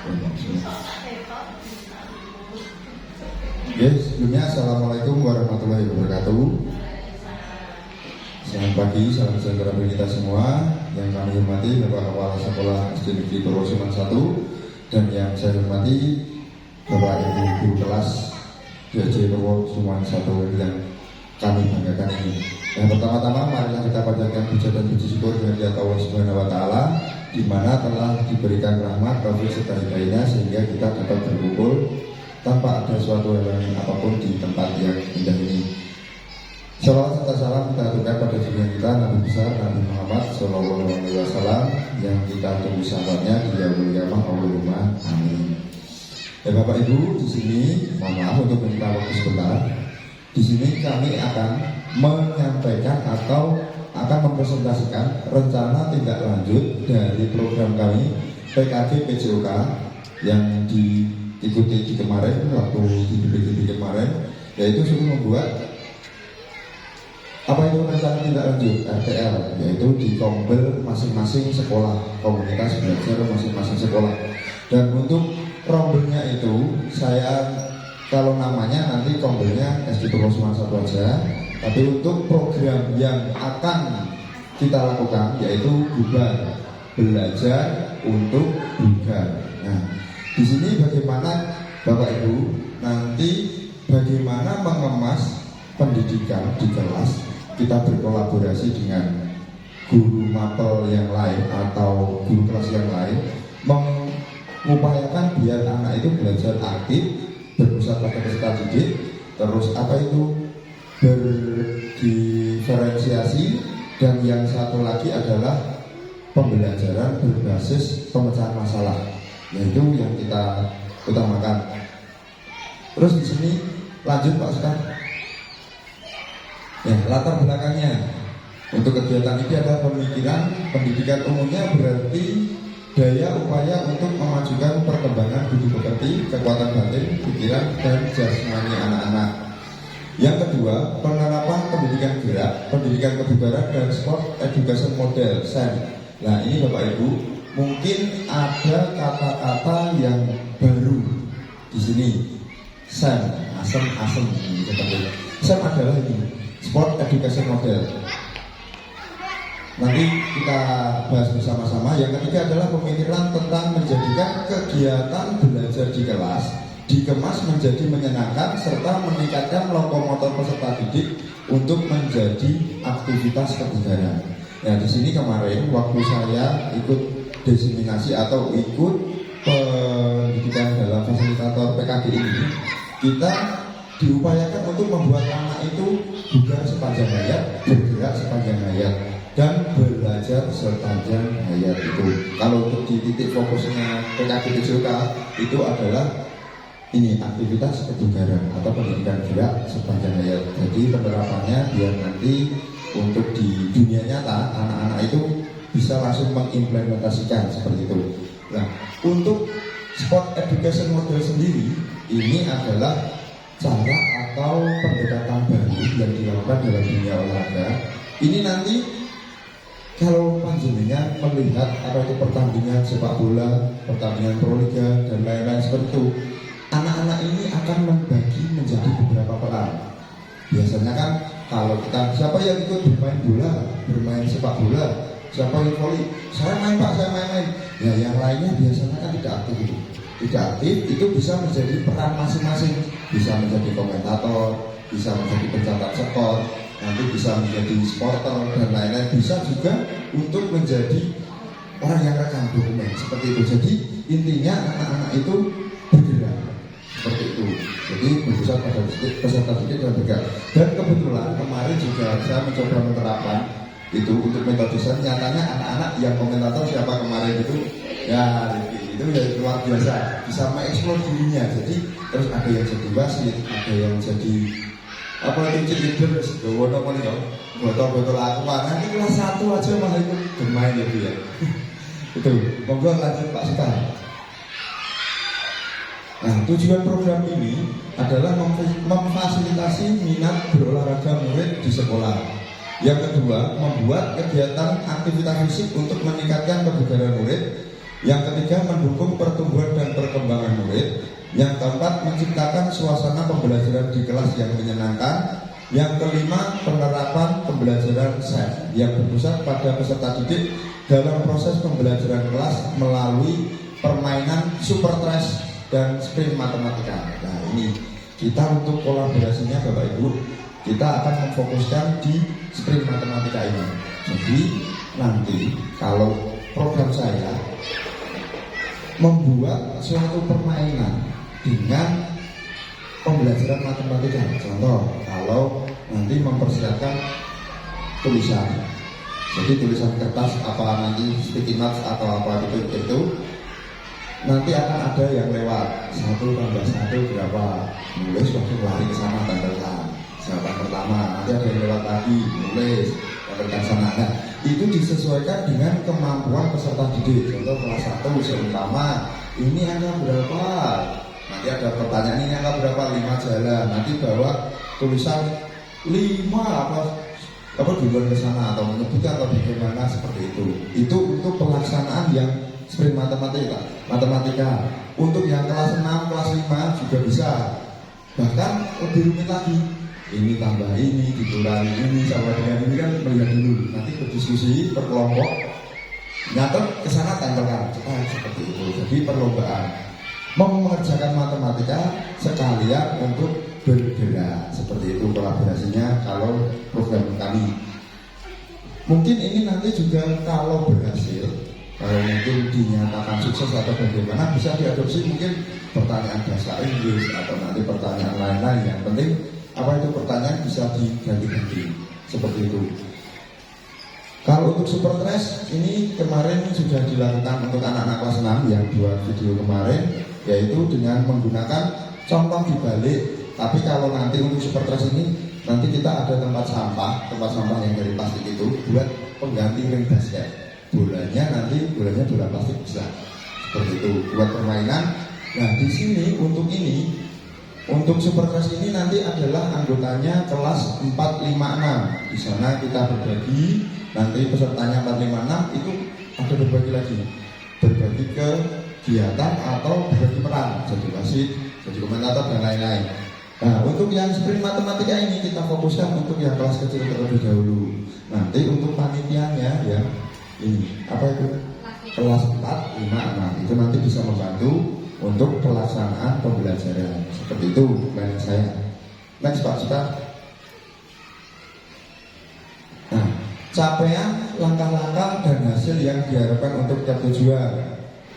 Sebelumnya Assalamualaikum warahmatullahi wabarakatuh. Selamat pagi, salam sejahtera bagi kita semua. Yang kami hormati Bapak Kepala Sekolah SD Negeri Purwosuman 1, dan yang saya hormati Bapak Ibu Guru Kelas DAJ Purwosuman 1 yang kami banggakan ini. Yang pertama-tama marilah kita panjatkan puja dan puji syukur kehadirat Allah Subhanahu wa taala, di mana telah diberikan rahmat, taufik serta hidayahnya sehingga kita dapat berkumpul tanpa ada suatu halangan apapun di tempat yang indah ini. Shalawat serta salam kita aturkan pada junjungan kita Nabi besar Nabi Muhammad Sallallahu Alaihi Wasallam yang kita tunggu sahabatnya di yaumul qiyamah. Allahumma amin. Bapak Ibu, di sini mohon maaf untuk meminta waktu sebentar. Di sini kami akan menyampaikan atau akan mempresentasikan rencana tindak lanjut dari program kami PKG PJOK yang diikuti di kemarin waktu di BPJB kemarin, yaitu sudah membuat apa itu rencana tindak lanjut RTL, yaitu di kombel masing-masing sekolah, komunitas belajar masing-masing sekolah. Dan untuk rombelnya itu saya kalau namanya nanti kombelnya SD Purwosuman 1 aja, tapi untuk program yang akan kita lakukan yaitu bubar, belajar untuk bugar. Nah, di sini bagaimana Bapak Ibu nanti bagaimana mengemas pendidikan di kelas, kita berkolaborasi dengan guru mapel yang lain atau guru kelas yang lain, mengupayakan biar anak itu belajar aktif, berpusat pada peserta didik, terus apa itu berdiferensiasi, dan yang satu lagi adalah pembelajaran berbasis pemecahan masalah, yaitu yang kita utamakan. Terus di sini lanjut Pak Ustaz. Ya, latar belakangnya untuk kegiatan ini adalah pemikiran pendidikan umumnya, berarti daya upaya untuk memajukan perkembangan budi pekerti, kekuatan batin, pikiran, dan jasmani anak-anak. Yang kedua, penerapan pendidikan gerak, pendidikan kebugaran, dan sport education model (SEM). Nah, ini Bapak Ibu, mungkin ada kata-kata yang baru di sini. SEM, asem seperti itu. SEM adalah ini, sport education model. Nanti kita bahas bersama-sama. Yang ketiga adalah pemikiran tentang menjadikan kegiatan belajar di kelas dikemas menjadi menyenangkan serta meningkatkan lokomotor peserta didik untuk menjadi aktivitas kebugaran. Nah, di sini kemarin waktu saya ikut diseminasi atau ikut pendidikan dalam fasilitator PKG ini, kita diupayakan untuk membuat anak itu bugar sepanjang hayat, bergerak sepanjang hayat, dan belajar sepanjang hayat itu. Kalau untuk di titik fokusnya PKG PJOK itu adalah ini aktivitas kebugaran atau pendidikan gerak sepanjang hayat. Jadi penerapannya biar nanti untuk di dunia nyata anak-anak itu bisa langsung mengimplementasikan seperti itu. Nah, untuk sport education model sendiri ini adalah cara atau pendekatan baru yang dilakukan dalam dunia olahraga. Ini nanti kalau panjenengan melihat apa itu pertandingan sepak bola, pertandingan proliga dan lain-lain seperti itu, anak-anak ini akan membagi menjadi beberapa peran. Biasanya kan kalau kita siapa yang ikut bermain bola, bermain sepak bola, siapa yang voli, saya main Pak, saya main. Ya yang lainnya biasanya kan tidak aktif itu. Tidak aktif itu bisa menjadi peran masing-masing, bisa menjadi komentator, bisa menjadi pencatat skor, nanti bisa menjadi supporter dan lain-lain, bisa juga untuk menjadi orang yang rekam dokumen seperti itu. Jadi intinya anak-anak itu bergerak seperti itu. Jadi berpusat pada peserta didik dan bergerak. Dan kebetulan kemarin juga saya mencoba menerapkan itu untuk metode SEM. Nyatanya anak-anak yang komentator siapa kemarin itu ya itu ya luar biasa, bisa mengeksplor dirinya. Jadi terus ada yang jadi wasit, ada yang jadi apa itu cheerleader, botol aku nanti kelas 1 aja malah ikut bermain gitu ya. Itu monggo lanjut Pak Sekar. Nah, tujuan program ini adalah memfasilitasi minat berolahraga murid di sekolah. Yang kedua, membuat kegiatan aktivitas fisik untuk meningkatkan kebugaran murid. Yang ketiga, mendukung pertumbuhan dan keempat, menciptakan suasana pembelajaran di kelas yang menyenangkan. Yang kelima, penerapan pembelajaran SEM yang berpusat pada peserta didik dalam proses pembelajaran kelas melalui permainan super trash dan sprint matematika. Nah, ini kita untuk kolaborasinya Bapak Ibu, kita akan memfokuskan di sprint matematika ini. Jadi nanti kalau program saya membuat suatu permainan dengan pembelajaran matematika, contoh kalau nanti mempersiapkan tulisan, jadi tulisan kertas apa nanti sticky notes atau apa itu nanti akan ada yang lewat 1 tambah 1 berapa, nulis langsung lari ke sana tempelkan jawaban pertama, nanti ada yang lewat lagi nulis tempelkan sana. Nah, itu disesuaikan dengan kemampuan peserta didik. Contoh kelas 1 seumpama ini angka berapa, nanti ada pertanyaan ini angka berapa, 5 jalan, nanti bawa tulisan 5 apa duluan ke sana atau menyebutkan atau bagaimana seperti itu. Itu untuk pelaksanaan yang sprint matematika. Untuk yang kelas 6, kelas 5 juga bisa. Bahkan lebih rumit lagi. Ini tambah ini, dikurangi ini sama dengan ini kan melihat dulu. Nanti berdiskusi berkelompok, nyatet ke sana tempelkan. Seperti itu. Jadi perlombaan mengerjakan matematika sekalian untuk bergerak. Seperti itu kolaborasinya kalau program kami. Mungkin ini nanti juga kalau berhasil, kalau mungkin dinyatakan sukses atau bagaimana, bisa diadopsi mungkin pertanyaan bahasa Inggris atau nanti pertanyaan lain-lain. Yang penting apa itu pertanyaan bisa diganti-ganti seperti itu. Kalau untuk super trash ini kemarin sudah dilakukan untuk anak-anak kelas 6 yang buat video kemarin, yaitu dengan menggunakan contoh dibalik. Tapi kalau nanti untuk super trash ini nanti kita ada tempat sampah yang dari plastik itu buat pengganti ring basket. Bolanya bola plastik bisa seperti itu buat permainan. Nah di sini untuk super trash ini nanti adalah anggotanya kelas 4, 5, 6. Di sana kita berbagi, nanti pesertanya 4, 5, 6 itu ada berbagi kegiatan atau berbagi peran, jadi wasit, jadi komentator dan lain-lain. Nah untuk yang sprint matematika ini kita fokuskan untuk yang kelas kecil terlebih dahulu. Nanti untuk panitianya ya ini apa itu kelas 4, 5, 6 itu nanti bisa membantu untuk pelaksanaan pembelajaran. Seperti itu plan saya. Next Pak Sita. Nah, capaian langkah-langkah dan hasil yang diharapkan untuk tiap tujuan.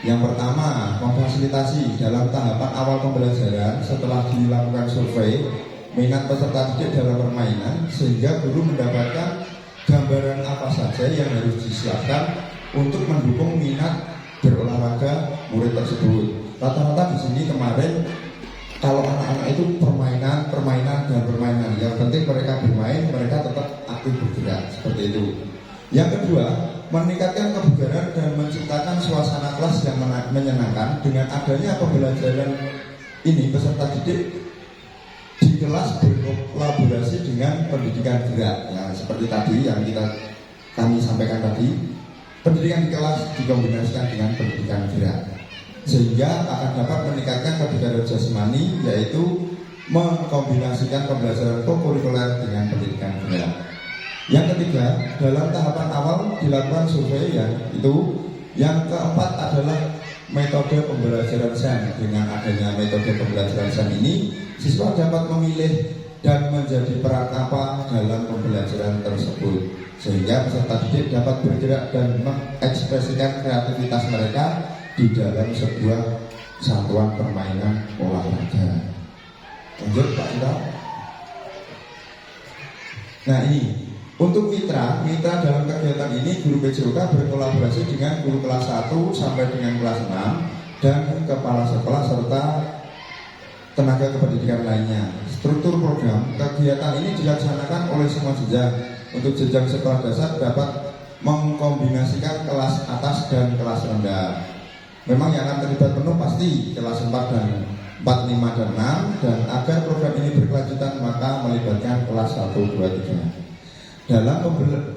Yang pertama, memfasilitasi dalam tahapan awal pembelajaran setelah dilakukan survei minat peserta didik dalam permainan, sehingga guru mendapatkan gambaran apa saja yang harus disiapkan untuk mendukung minat berolahraga murid tersebut. Rata-rata di sini kemarin kalau anak-anak itu permainan. Yang penting mereka bermain, mereka tetap aktif bergerak seperti itu. Yang kedua, meningkatkan kebugaran dan menciptakan suasana kelas yang menyenangkan dengan adanya pembelajaran ini peserta didik di kelas berkolaborasi dengan pendidikan gerak. Nah, seperti tadi yang kami sampaikan tadi, pendidikan di kelas dikombinasikan dengan pendidikan gerak, sehingga akan dapat meningkatkan kebugaran jasmani, yaitu mengkombinasikan pembelajaran kokurikuler dengan pendidikan gerak. Yang ketiga, dalam tahapan awal dilakukan survei itu. Yang keempat adalah metode pembelajaran SEM. Dengan adanya metode pembelajaran SEM ini, siswa dapat memilih dan menjadi peran apa dalam pembelajaran tersebut, sehingga peserta didik dapat bergerak dan mengekspresikan kreativitas mereka di dalam sebuah satuan permainan olahraga. Lanjut Pak Cita. Nah ini untuk mitra dalam kegiatan ini guru PJOK berkolaborasi dengan guru kelas 1 sampai dengan kelas 6 dan kepala sekolah serta tenaga kependidikan lainnya. Struktur program kegiatan ini dilaksanakan oleh semua jenjang. Untuk jenjang sekolah dasar dapat mengkombinasikan kelas atas dan kelas rendah. Memang yang akan terlibat penuh pasti kelas 4, 5, dan 6, dan agar program ini berkelanjutan maka melibatkan kelas 1, 2, 3. Dalam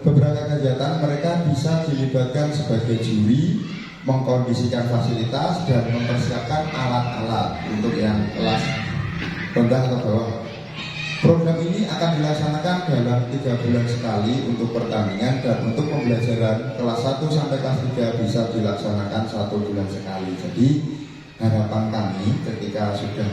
beberapa kegiatan mereka bisa dilibatkan sebagai juri, mengkondisikan fasilitas dan mempersiapkan alat-alat untuk yang kelas rendah atau bawah. Program ini akan dilaksanakan dalam 3 bulan sekali untuk pertandingan, dan untuk pembelajaran kelas 1 sampai kelas 3 bisa dilaksanakan 1 bulan sekali. Jadi harapan kami ketika sudah